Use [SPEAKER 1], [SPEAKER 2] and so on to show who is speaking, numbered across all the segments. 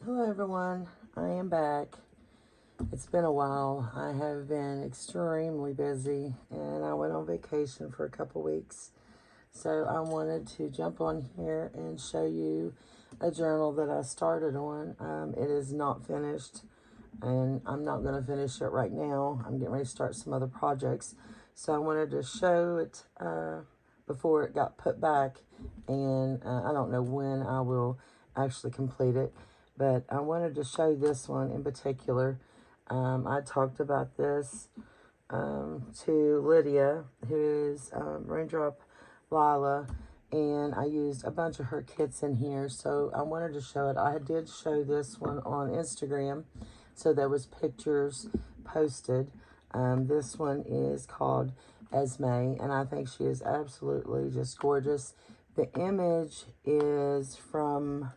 [SPEAKER 1] Hello everyone, I am back. It's been a while. I have been extremely busy and I went on vacation for a couple weeks. So I wanted to jump on here and show you a journal that I started on. It is not finished and I'm not going to finish it right now. I'm getting ready to start some other projects. So I wanted to show it before it got put back, and I don't know when I will actually complete it, but I wanted to show this one in particular. I talked about this to Lidia, who is Raindroplila, and I used a bunch of her kits in here, so I wanted to show it. I did show this one on Instagram, so there was pictures posted. This one is called Esme, and I think she is absolutely just gorgeous. The image is from,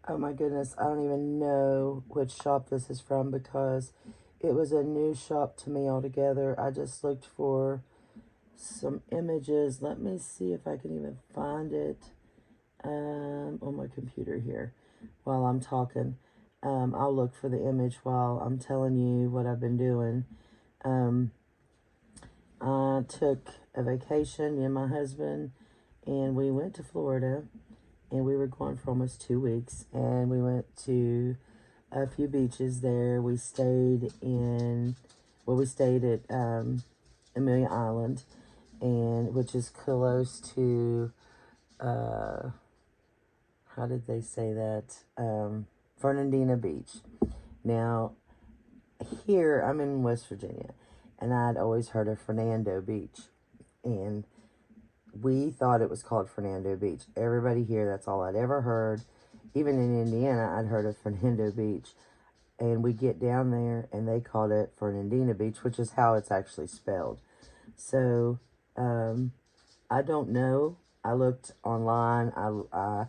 [SPEAKER 1] oh my goodness, I don't even know which shop this is from because it was a new shop to me altogether. I just looked for some images. Let me see if I can even find it on my computer here while I'm talking. I'll look for the image while I'm telling you what I've been doing. I took a vacation, me and my husband, and we went to Florida, and we were gone for almost 2 weeks, and we went to a few beaches there. We stayed at Amelia Island, and which is close to, how did they say that? Fernandina Beach. Now, here, I'm in West Virginia, and I'd always heard of Fernando Beach, and we thought it was called Fernando Beach. Everybody here, that's all I'd ever heard. Even in Indiana, I'd heard of Fernando Beach. And we get down there, and they called it Fernandina Beach, which is how it's actually spelled. So, I don't know. I looked online. I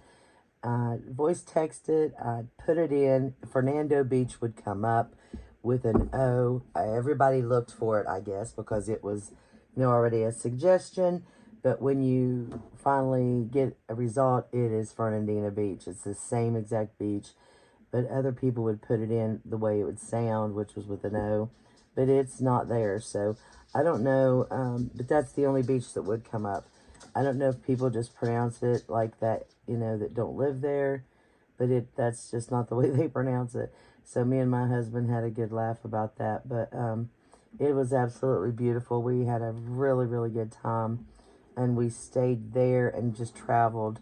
[SPEAKER 1] voice texted. I put it in. Fernando Beach would come up with an O. Everybody looked for it, I guess, because it was, already a suggestion. But when you finally get a result, it is Fernandina Beach. It's the same exact beach, but other people would put it in the way it would sound, which was with an O, but it's not there. So I don't know, but that's the only beach that would come up. I don't know if people just pronounce it like that, that don't live there, but that's just not the way they pronounce it. So me and my husband had a good laugh about that, but it was absolutely beautiful. We had a really, really good time, and we stayed there and just traveled,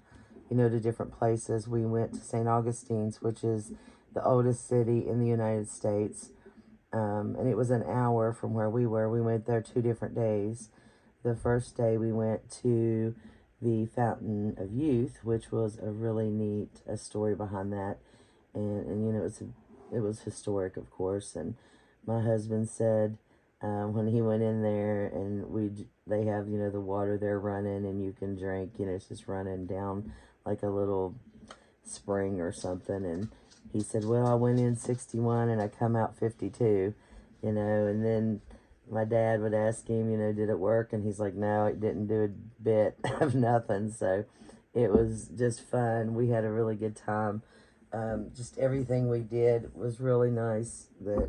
[SPEAKER 1] to different places. We went to St. Augustine's, which is the oldest city in the United States, and it was an hour from where we were. We went there 2 different days. The first day we went to the Fountain of Youth, which was a really neat story behind that, and it was historic, of course. And my husband said, when he went in there, and they have, the water there running, and you can drink, it's just running down like a little spring or something. And he said, well, I went in 61 and I come out 52, and then my dad would ask him, did it work? And he's like, no, it didn't do a bit of nothing. So it was just fun. We had a really good time. Just everything we did was really nice, that,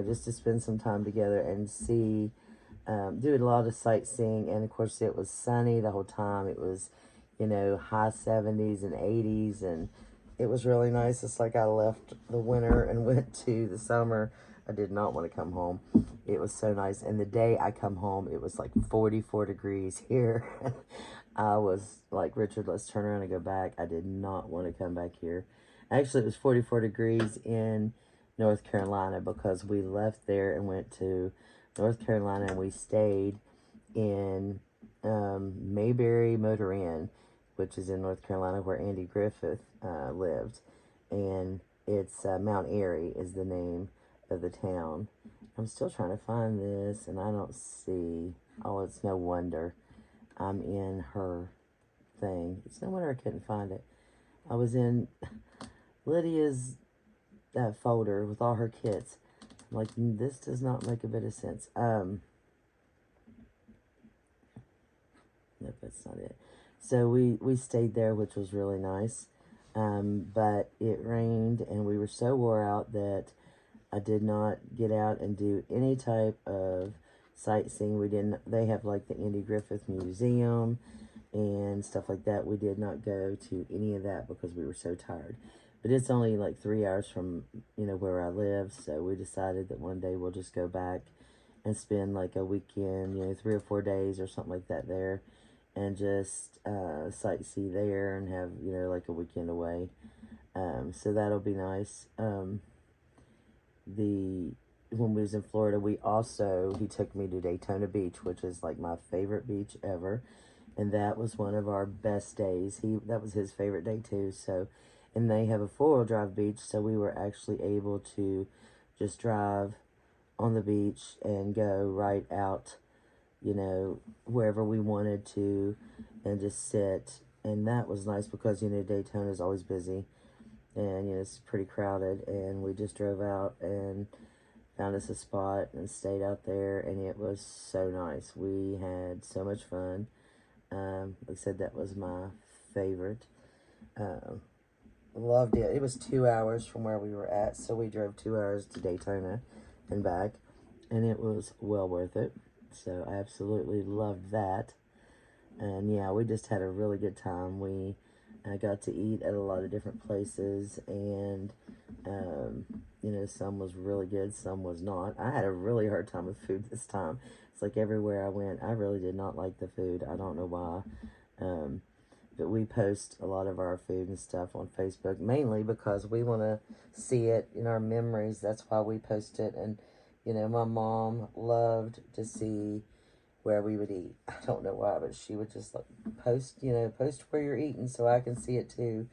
[SPEAKER 1] just to spend some time together and see, do a lot of sightseeing. And of course it was sunny the whole time. It was, high 70s and 80s, and it was really nice. It's like I left the winter and went to the summer. I did not want to come home. It was so nice. And the day I come home, it was like 44 degrees here. I was like, Richard, let's turn around and go back. I did not want to come back here. Actually, it was 44 degrees in North Carolina, because we left there and went to North Carolina, and we stayed in Mayberry Motor Inn, which is in North Carolina, where Andy Griffith lived. And it's Mount Airy is the name of the town. I'm still trying to find this, and I don't see. Oh, it's no wonder I'm in her thing. It's no wonder I couldn't find it. I was in Lydia's folder with all her kits. I'm like, this does not make a bit of sense. Nope, that's not it. So we stayed there, which was really nice. But it rained and we were so wore out that I did not get out and do any type of sightseeing. We didn't, they have like the Andy Griffith Museum and stuff like that. We did not go to any of that because we were so tired. But it's only like 3 hours from, you know, where I live. So we decided that one day we'll just go back and spend like a weekend, you know, 3 or 4 days or something like that there. And just sightsee there and have, you know, like a weekend away. So that'll be nice. When we was in Florida, he took me to Daytona Beach, which is like my favorite beach ever. And that was one of our best days. That was his favorite day too. So, and they have a 4-wheel drive beach, so we were actually able to just drive on the beach and go right out, you know, wherever we wanted to, and just sit. And that was nice because, you know, Daytona is always busy, and, you know, it's pretty crowded. And we just drove out and found us a spot and stayed out there, and it was so nice. We had so much fun. Like I said, that was my favorite. Loved it. It was 2 hours from where we were at, so we drove 2 hours to Daytona and back, and it was well worth it. So I absolutely loved that. And yeah, we just had a really good time. I got to eat at a lot of different places, and you know, some was really good, some was not. I had a really hard time with food this time. It's like everywhere I went, I really did not like the food. I don't know why. But we post a lot of our food and stuff on Facebook, mainly because we want to see it in our memories. That's why we post it. And, you know, my mom loved to see where we would eat. I don't know why, but she would just like post where you're eating so I can see it too.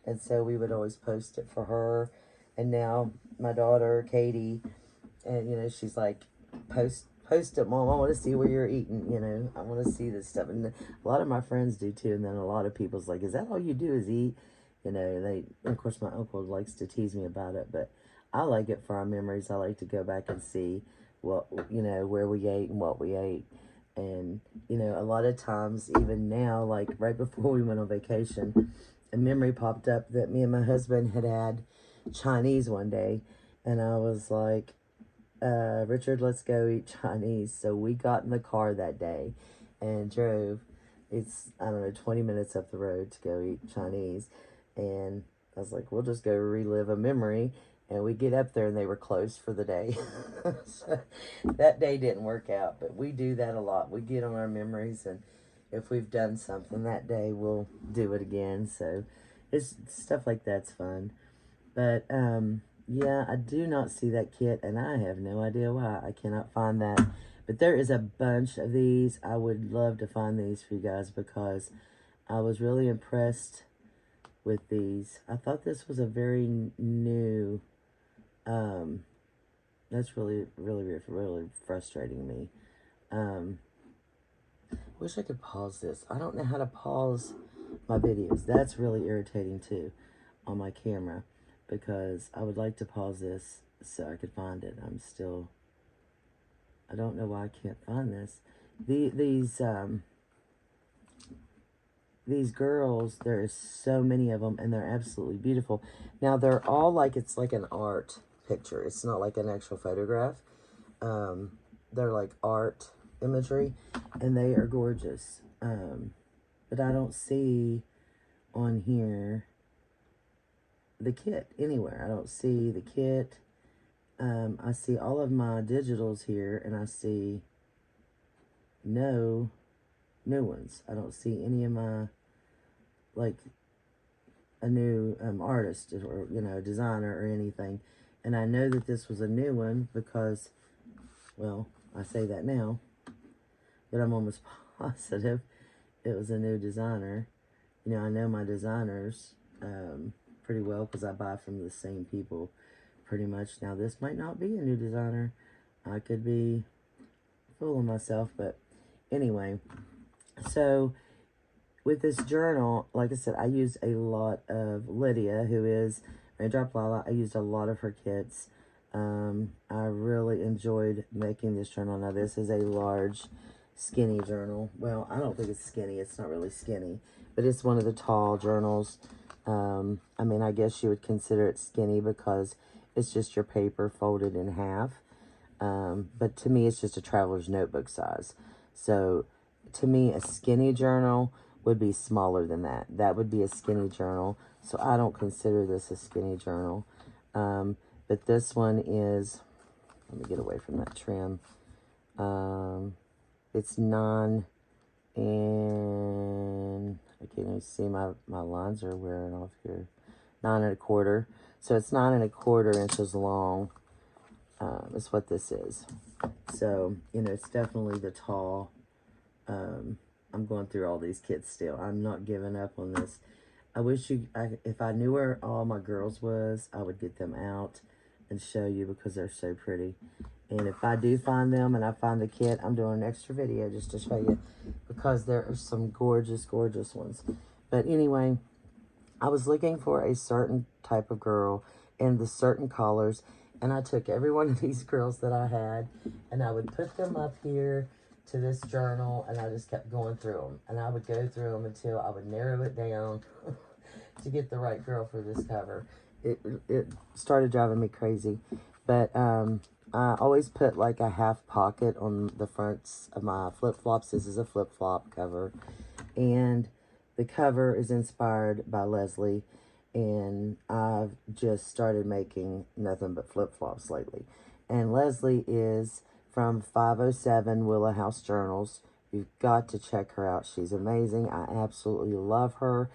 [SPEAKER 1] And so we would always post it for her. And now my daughter, Katie, and, you know, she's like, post it, Mom. I want to see where you're eating. You know, I want to see this stuff. And a lot of my friends do too. And then a lot of people's like, is that all you do is eat? You know, of course, my uncle likes to tease me about it, but I like it for our memories. I like to go back and see what, you know, where we ate and what we ate. And, you know, a lot of times, even now, like right before we went on vacation, a memory popped up that me and my husband had Chinese one day. And I was like, Richard, let's go eat Chinese. So we got in the car that day and drove. It's, I don't know, 20 minutes up the road to go eat Chinese. And I was like, we'll just go relive a memory. And we get up there and they were closed for the day. So that day didn't work out, but we do that a lot. We get on our memories, and if we've done something that day, we'll do it again. So it's stuff like that's fun. But yeah, I do not see that kit, and I have no idea why. I cannot find that. But there is a bunch of these. I would love to find these for you guys because I was really impressed with these. I thought this was a very new... that's really frustrating me. Wish I could pause this. I don't know how to pause my videos. That's really irritating too on my camera, because I would like to pause this so I could find it. I don't know why I can't find this. These girls, there's so many of them, and they're absolutely beautiful. Now, they're all like, it's like an art picture. It's not like an actual photograph. They're like art imagery, and they are gorgeous. But I don't see on here the kit anywhere. I don't see the kit. I see all of my digitals here, and I see no new ones. I don't see any of my, like, a new artist or, you know, designer or anything. And I know that this was a new one because, well, I say that now, but I'm almost positive it was a new designer. You know, I know my designers pretty well because I buy from the same people pretty much. Now, this might not be a new designer. I could be fooling myself, but anyway. So, with this journal, like I said, I used a lot of Lidia, who is Raindroplila. I used a lot of her kits. I really enjoyed making this journal. Now, this is a large, skinny journal. Well, I don't think it's skinny. It's not really skinny, but it's one of the tall journals. I mean, I guess you would consider it skinny because it's just your paper folded in half. But to me, it's just a traveler's notebook size. So to me, a skinny journal would be smaller than that. That would be a skinny journal. So I don't consider this a skinny journal. But this one is, let me get away from that trim. It's 9 and I can't even see, my lines are wearing off here. 9 1/4. So it's 9 1/4 inches long. Is what this is. So, you know, it's definitely the tall. I'm going through all these kits still. I'm not giving up on this. I wish if I knew where all my girls was, I would get them out and show you because they're so pretty. And if I do find them and I find the kit, I'm doing an extra video just to show you because there are some gorgeous, gorgeous ones. But anyway, I was looking for a certain type of girl in the certain colors, and I took every one of these girls that I had, and I would put them up here to this journal, and I just kept going through them. And I would go through them until I would narrow it down to get the right girl for this cover. It started driving me crazy. But I always put like a half pocket on the fronts of my flip-flops. This is a flip-flop cover. And the cover is inspired by Leslie. And I've just started making nothing but flip-flops lately. And Leslie is from 507 Willow House Journals. You've got to check her out. She's amazing. I absolutely love her.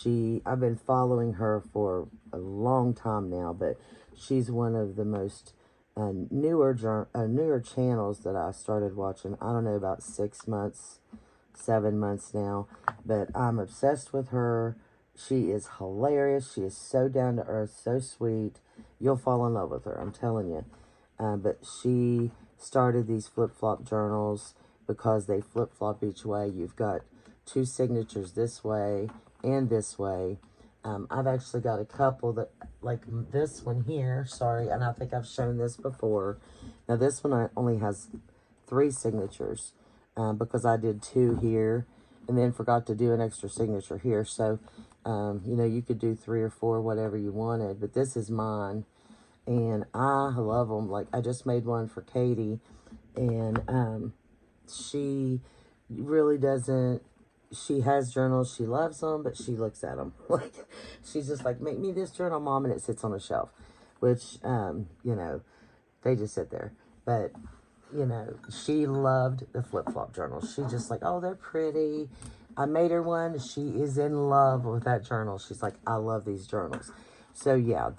[SPEAKER 1] I've been following her for a long time now, but she's one of the most newer channels that I started watching. I don't know, about 6 months, 7 months now, but I'm obsessed with her. She is hilarious. She is so down to earth, so sweet. You'll fall in love with her, I'm telling you. But she started these flip-flop journals because they flip-flop each way. You've got 2 signatures this way and this way. I've actually got a couple that, like this one here, sorry, and I think I've shown this before. Now this one only has 3 signatures because I did 2 here and then forgot to do an extra signature here. So, you know, you could do 3 or 4, whatever you wanted, but this is mine. And I love them. Like, I just made one for Katie, and she really doesn't, she has journals, she loves them, but she looks at them. Like, she's just like, make me this journal, Mom, and it sits on a shelf, which, you know, they just sit there. But, you know, she loved the flip-flop journals. She just like, oh, they're pretty. I made her one. She is in love with that journal. She's like, I love these journals. So, yeah,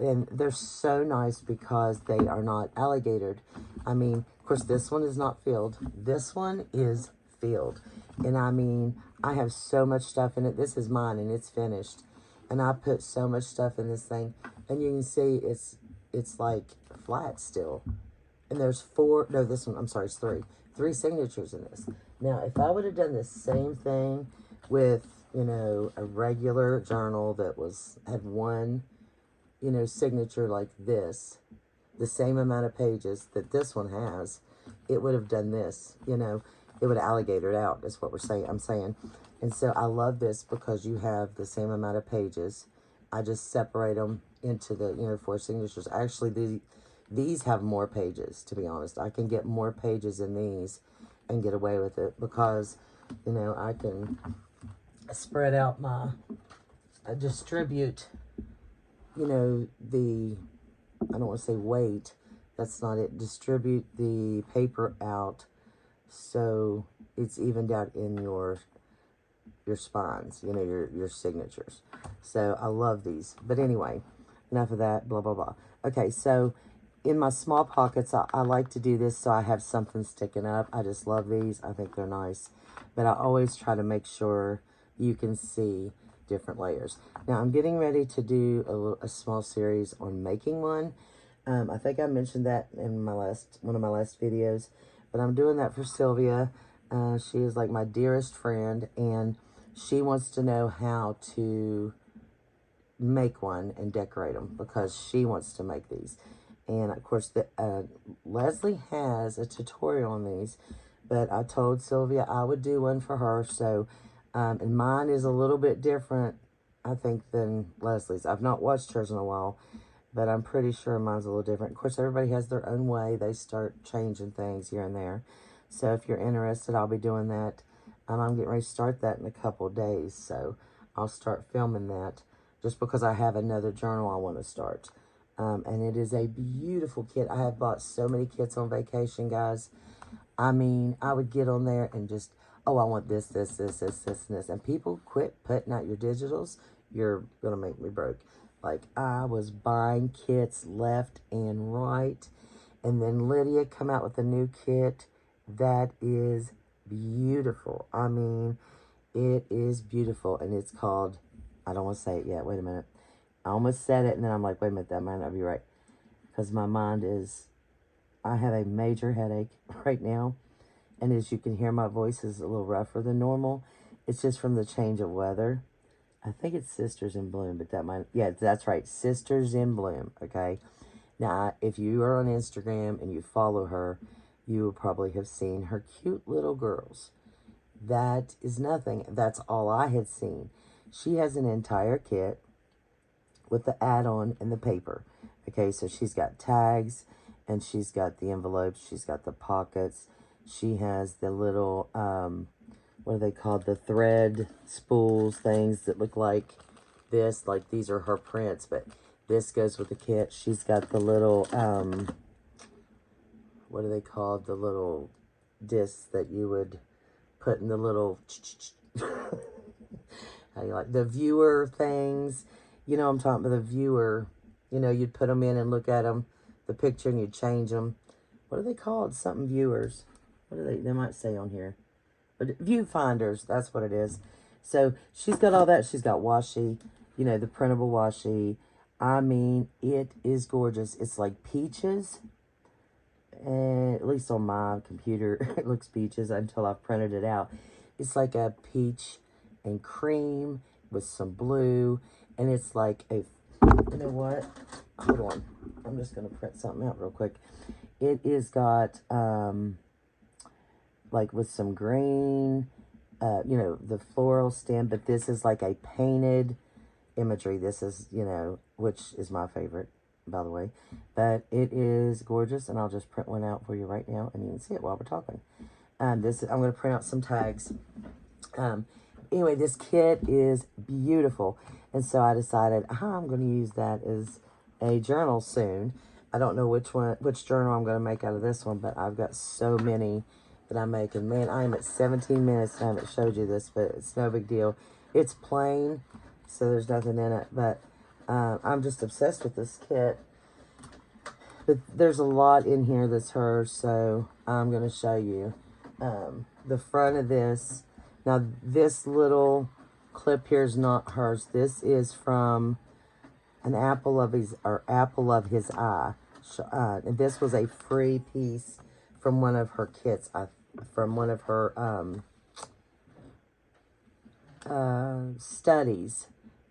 [SPEAKER 1] and they're so nice because they are not alligatored. I mean, of course, this one is not filled. This one is filled. And I mean, I have so much stuff in it. This is mine, and it's finished. And I put so much stuff in this thing. And you can see it's like flat still. And there's 4, no, this one, I'm sorry, it's 3. 3 signatures in this. Now, if I would have done the same thing with, you know, a regular journal that had 1, you know, signature like this, the same amount of pages that this one has, it would have done this, you know, it would have alligatored out, is what I'm saying. And so I love this because you have the same amount of pages. I just separate them into the, you know, 4 signatures. Actually, these have more pages, to be honest. I can get more pages in these and get away with it because, you know, I can spread out distribute, you know, I don't want to say weight, that's not it, distribute the paper out so it's evened out in your spines, you know, your signatures. So I love these. But anyway, enough of that, blah, blah, blah. Okay, so in my small pockets, I like to do this so I have something sticking up. I just love these. I think they're nice. But I always try to make sure you can see different layers. Now, I'm getting ready to do a small series on making one. I think I mentioned that in one of my last videos. But I'm doing that for Sylvia. She is like my dearest friend. And she wants to know how to make one and decorate them because she wants to make these. And of course, Leslie has a tutorial on these, but I told Sylvia I would do one for her. So, and mine is a little bit different I think, than Leslie's. I've not watched hers in a while, but I'm pretty sure mine's a little different. Of course, everybody has their own way. They start changing things here and there. So if you're interested, I'll be doing that. I'm getting ready to start that in a couple of days. So I'll start filming that just because I have another journal I want to start. And it is a beautiful kit. I have bought so many kits on vacation, guys. I mean, I would get on there and just, oh, I want this, this, this, this, this, and this. And people, quit putting out your digitals. You're going to make me broke. Like, I was buying kits left and right. And then Lydia come out with a new kit that is beautiful. I mean, it is beautiful. And it's called, I don't want to say it yet. Wait a minute. I almost said it, and then I'm like, wait a minute, that might not be right. Because my mind is, I have a major headache right now. And as you can hear, my voice is a little rougher than normal. It's just from the change of weather. I think it's Sisters in Bloom, but that might, yeah, that's right. Sisters in Bloom, okay? Now, if you are on Instagram and you follow her, you will probably have seen her cute little girls. That is nothing. That's all I had seen. She has an entire kit with the add-on and the paper. Okay, so she's got tags, and she's got the envelopes, she's got the pockets, she has the little, what are they called? The thread spools things that look like this. Like, these are her prints, but this goes with the kit. She's got the little, what are they called? The little discs that you would put in the little, how do you like, the viewer things. You know I'm talking about, the viewer. You know, you'd put them in and look at them, the picture, and you'd change them. What are they called? Something viewers. What are they might say on here. But viewfinders, that's what it is. So she's got all that. She's got washi, you know, the printable washi. I mean, it is gorgeous. It's like peaches. And at least on my computer, it looks peaches until I've printed it out. It's like a peach and cream with some blue. And it's like a, you know what? Hold on. I'm just going to print something out real quick. It is got, like with some green, you know, the floral stem. But this is like a painted imagery. This is, you know, which is my favorite, by the way. But it is gorgeous. And I'll just print one out for you right now. And you can see it while we're talking. I'm going to print out some tags. Anyway, this kit is beautiful. And so I decided, I'm going to use that as a journal soon. I don't know which journal I'm going to make out of this one, but I've got so many that I'm making. Man, I am at 17 minutes and I haven't showed you this, but it's no big deal. It's plain, so there's nothing in it, but I'm just obsessed with this kit. But there's a lot in here that's hers, so I'm going to show you the front of this. Now, this little clip here is not hers. This is from an apple of his eye. And this was a free piece from one of her kits, from one of her studies,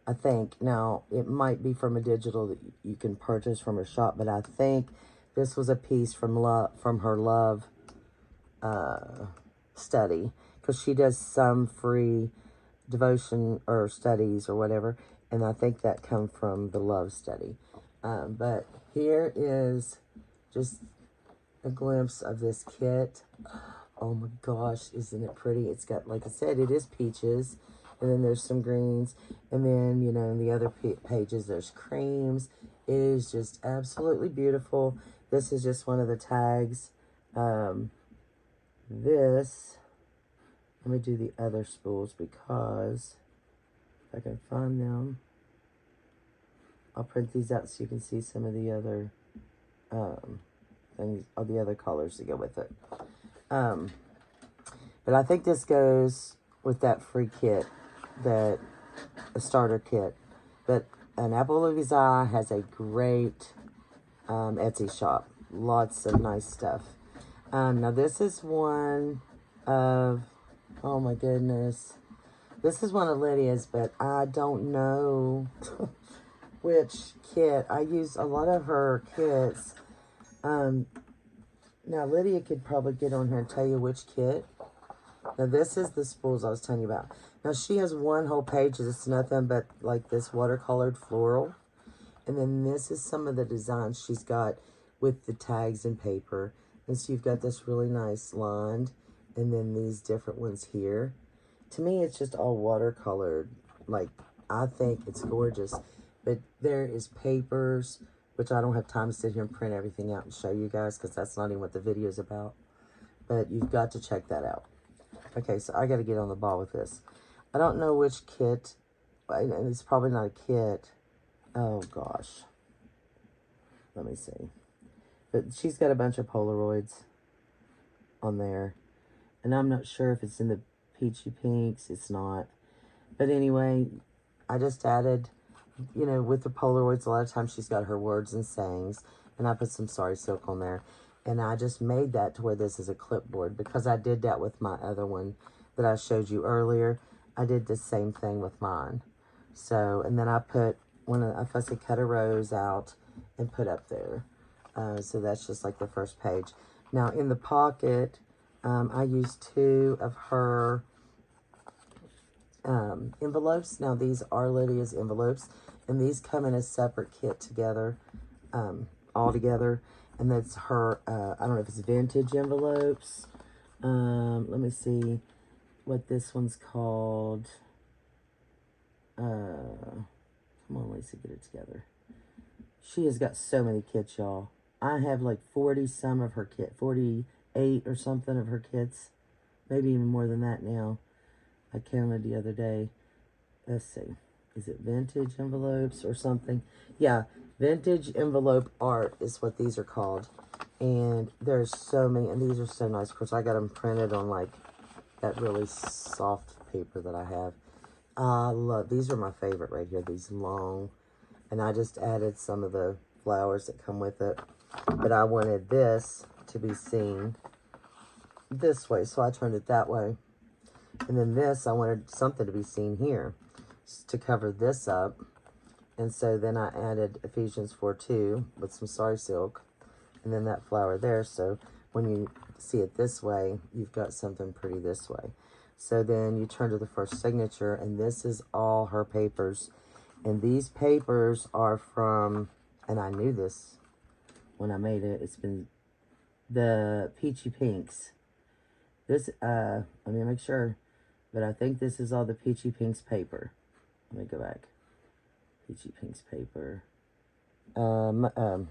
[SPEAKER 1] I think. Now, it might be from a digital that you can purchase from her shop, but I think this was a piece from her love study, because she does some free devotion or studies or whatever, and I think that come from the love study. But here is just a glimpse of this kit. Oh my gosh, isn't it pretty? It's got, like I said, it is peaches, and then there's some greens, and then, you know, in the other pages there's creams. It is just absolutely beautiful. This is just one of the tags. Let me do the other spools, because if I can find them, I'll print these out so you can see some of the other things, all the other colors that go with it. But I think this goes with that free kit, a starter kit. But an apple of his eye has a great Etsy shop. Lots of nice stuff. Now this is one of, oh my goodness. This is one of Lydia's, but I don't know which kit. I use a lot of her kits. Now Lydia could probably get on here and tell you which kit. Now this is the spools I was telling you about. Now, she has one whole page that's nothing but like this watercolored floral. And then this is some of the designs she's got with the tags and paper. And so you've got this really nice lined, and then these different ones here. To me, it's just all watercolored. Like, I think it's gorgeous. But there is papers, which I don't have time to sit here and print everything out and show you guys, because that's not even what the video is about. But you've got to check that out. Okay, so I got to get on the ball with this. I don't know which kit, and it's probably not a kit. Oh, gosh. Let me see. But she's got a bunch of Polaroids on there. And I'm not sure if it's in the peachy pinks. It's not. But anyway, I just added, you know, with the Polaroids, a lot of times she's got her words and sayings. And I put some Sorry Silk on there. And I just made that to where this is a clipboard, because I did that with my other one that I showed you earlier. I did the same thing with mine. So, and then I put I fussy cut a rose out and put up there. So that's just like the first page. Now in the pocket, I used 2 of her envelopes. Now these are Lydia's envelopes, and these come in a separate kit together, all together. And that's her, I don't know if it's vintage envelopes. Let me see what this one's called. Come on, Lisa, get it together. She has got so many kits, y'all. I have like 40 some of her kit, 48 or something of her kits. Maybe even more than that now. I counted the other day. Let's see. Is it vintage envelopes or something? Yeah, vintage envelope art is what these are called. And there's so many, and these are so nice. Of course, I got them printed on like that really soft paper that I have. I love, these are my favorite right here, these long. And I just added some of the flowers that come with it. But I wanted this to be seen this way, so I turned it that way. And then this, I wanted something to be seen here to cover this up. And so then I added Ephesians 4:2 with some Sorry Silk. And then that flower there. So when you see it this way, you've got something pretty this way. So then you turn to the first signature, and this is all her papers. And these papers are from, and I knew this when I made it, it's been the Peachy Pinks. This, let me make sure, but I think this is all the Peachy Pinks paper. Let me go back. Peachy Pinks paper. I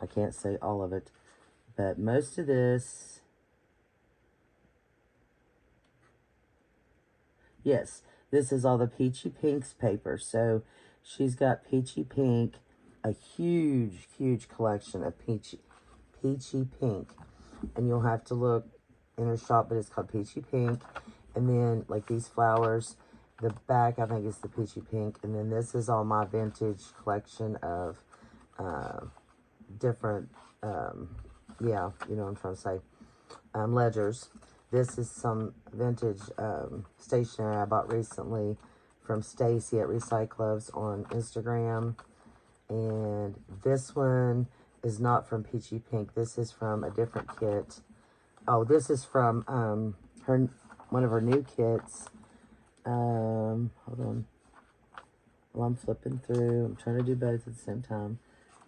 [SPEAKER 1] can't say all of it, but most of this, yes, this is all the Peachy Pinks paper. So she's got Peachy Pink, a huge, huge collection of Peachy Pink. And you'll have to look in her shop, but it's called Peachy Pink. And then, like these flowers, the back, I think, is the Peachy Pink. And then this is all my vintage collection of different, yeah, you know what I'm trying to say, ledgers. This is some vintage stationery I bought recently from Stacy at Recycloves on Instagram. And this one is not from Peachy Pink. This is from a different kit. Oh, this is from one of her new kits. Hold on. Well, I'm flipping through. I'm trying to do both at the same time,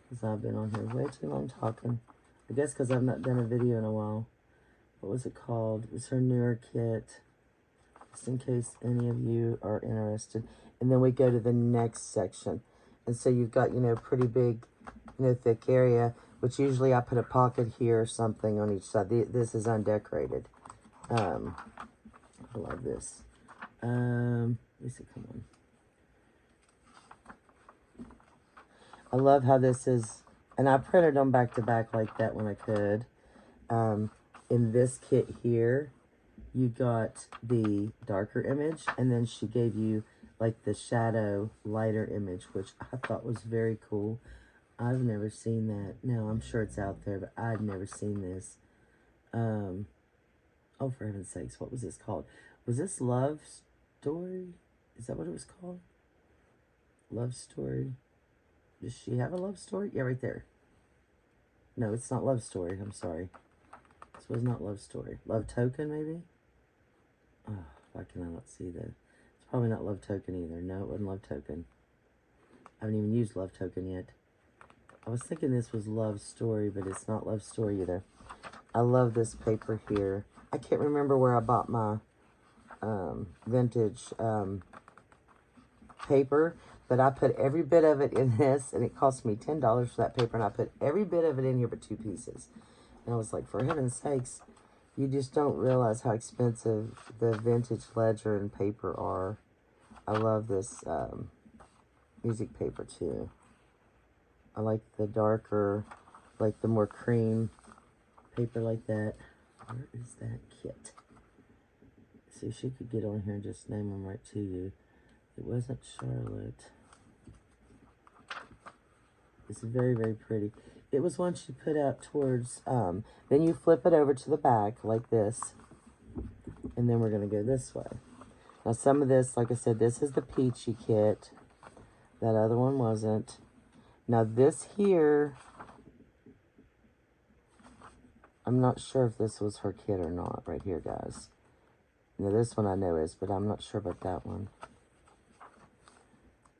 [SPEAKER 1] because I've been on here way too long talking. I guess because I've not done a video in a while. What was it called? It was her newer kit, just in case any of you are interested. And then we go to the next section. And so you've got, you know, pretty big, you know, thick area, which usually I put a pocket here or something on each side. This is undecorated. I love this. Lisa, come on. I love how this is, and I printed them back to back like that when I could. In this kit here, you got the darker image, and then she gave you like the shadow lighter image, which I thought was very cool. I've never seen that. No, I'm sure it's out there, but I've never seen this. Oh, for heaven's sakes, what was this called? Was this Love Story? Is that what it was called? Love Story. Does she have a love story? Yeah, right there. No, it's not Love Story. I'm sorry. This was not Love Story. Love Token, maybe? Oh, Why can I not see that? It's probably not Love Token either. No, it wasn't Love Token. I haven't even used Love Token yet. I was thinking this was Love Story, but it's not Love Story either. I love this paper here. I can't remember where I bought my vintage paper, but I put every bit of it in this, and it cost me $10 for that paper, and I put every bit of it in here but 2 pieces. And I was like, for heaven's sakes, you just don't realize how expensive the vintage ledger and paper are. I love this music paper too. I like the darker, like the more cream paper like that. Where is that kit? See, she could get on here and just name them right to you. It wasn't Charlotte. It's very, very pretty. It was one she put out towards, then you flip it over to the back like this. And then we're going to go this way. Now some of this, like I said, this is the peachy kit. That other one wasn't. Now this here, I'm not sure if this was her kit or not right here, guys. Now this one I know is, but I'm not sure about that one.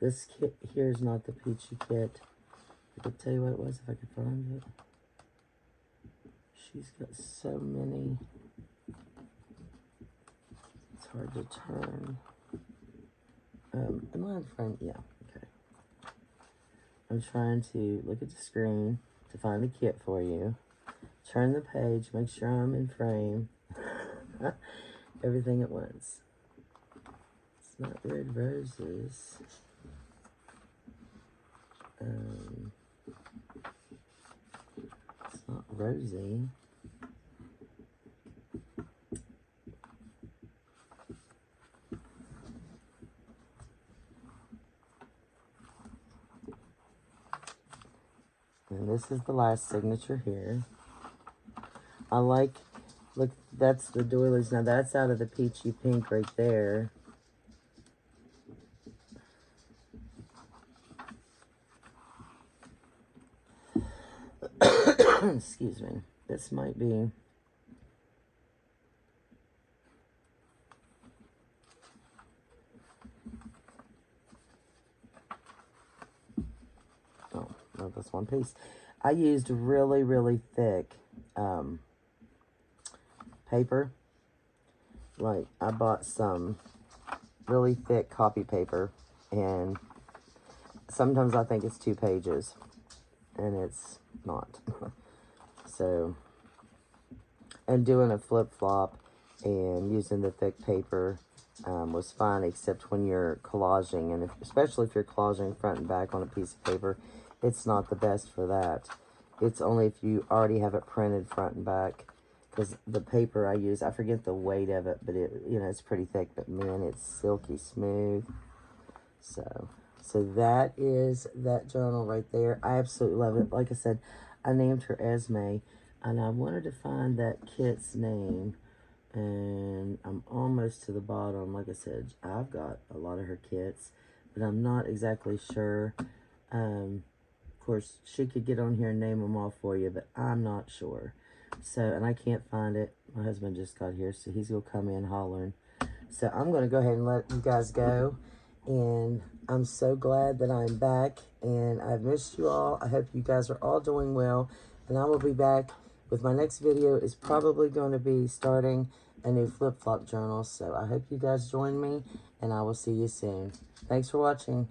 [SPEAKER 1] This kit here is not the peachy kit. I could tell you what it was if I could find it. She's got so many. It's hard to turn. Am I in frame? Yeah, okay. I'm trying to look at the screen to find the kit for you. Turn the page, make sure I'm in frame. Everything at once. It's not Red Roses. It's not Rosie. And this is the last signature here. I like, look, that's the doilies. Now that's out of the peachy pink right there. Excuse me. This might be. Oh, no, that's one piece. I used really, really thick paper. Like, I bought some really thick copy paper, and sometimes I think it's 2 pages, and it's not. So, and doing a flip-flop and using the thick paper was fine, except when you're collaging, and especially if you're collaging front and back on a piece of paper, it's not the best for that. It's only if you already have it printed front and back, because the paper I use, I forget the weight of it, but it, you know, it's pretty thick, but man, it's silky smooth. So that is that journal right there. I absolutely love it. Like I said, I named her Esme, and I wanted to find that kit's name, and I'm almost to the bottom. Like I said, I've got a lot of her kits, but I'm not exactly sure. Of course, she could get on here and name them all for you, but I'm not sure. So, and I can't find it. My husband just got here, so he's going to come in hollering. So I'm going to go ahead and let you guys go. And I'm so glad that I'm back, and I've missed you all. I hope you guys are all doing well, and I will be back with my next video. Is probably going to be starting a new flip-flop journal. So I hope you guys join me, and I will see you soon. Thanks for watching.